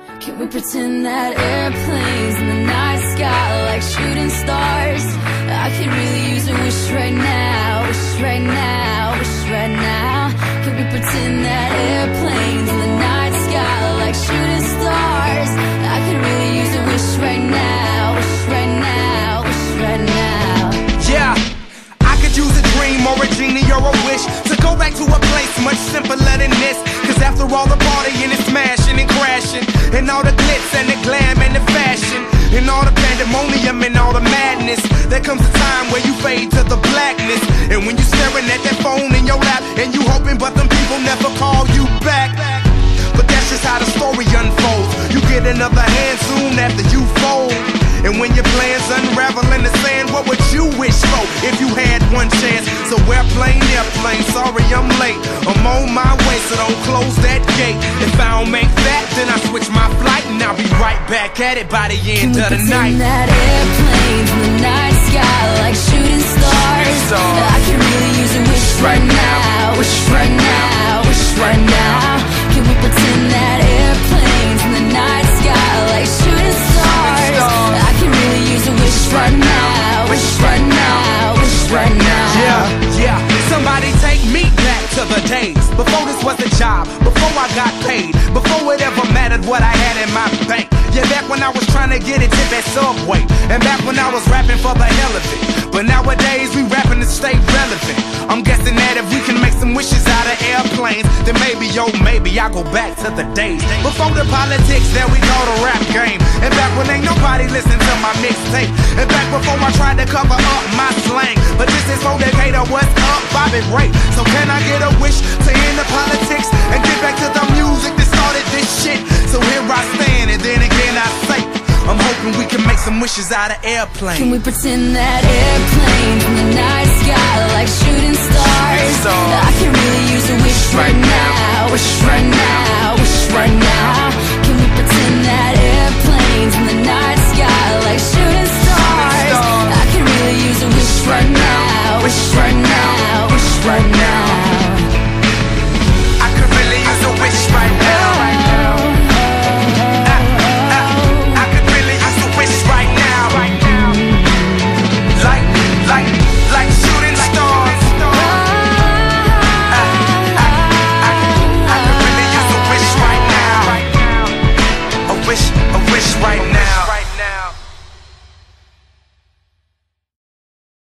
Can we pretend that airplanes in the night sky like shooting stars? I could really use a wish right now, wish right now, wish right now. Can we pretend that airplanes in the night sky like shooting stars? I could really use a wish right now, wish right now, wish right now. Yeah, I could use a dream or a genie or a wish to go back to a place much simpler than this. Cause after all the partying and smashing and crashing, and all the glitz and the glam and the fashion, and all the pandemonium and all the madness, there comes a time where you fade to the blackness. And when you're staring at that phone in your lap, and you hoping but them people never call you back. But that's just how the story unfolds. You get another hand soon after you fold. And when your plans unravel in the sand, what would you wish for if you had one chance? So airplane, sorry I'm late. I'm on my way, so don't close that gate. If I don't make that, then I switch my flight, and I'll be right back at it by the end of the night. Can we pretend that airplanes in the night sky like shooting stars? I could really use a wish right now, wish right now, wish right now. Can we pretend that airplanes in the night sky like shooting stars? I could really use a wish right now, wish right now, wish right now. Yeah, somebody take me back to the days before this was a job, before I got paid, before it ever mattered what I had in my bank. Yeah, back when I was trying to get a tip at Subway, and back when I was rapping for the hell of it. But nowadays we rapping to stay relevant. I'm guessing that if we can make some wishes out of airplanes, then maybe, oh maybe I'll go back to the days before the politics that we call the rap game. And back when ain't nobody listened to my mixtape. And back before I tried to cover up my slang. But this is for Decatur, what's up, Bobby Ray? So can I get a wish to end the politics and get back to the music that started this shit? So here I stand, and then again I say, I'm hoping we can make some wishes out of airplanes. Can we pretend that airplanes in the night sky like shooting stars? I can really use a wish right now, wish right now, wish right now. Can we pretend that airplanes in the night sky like shooting stars? I can really use a wish right now, wish right now.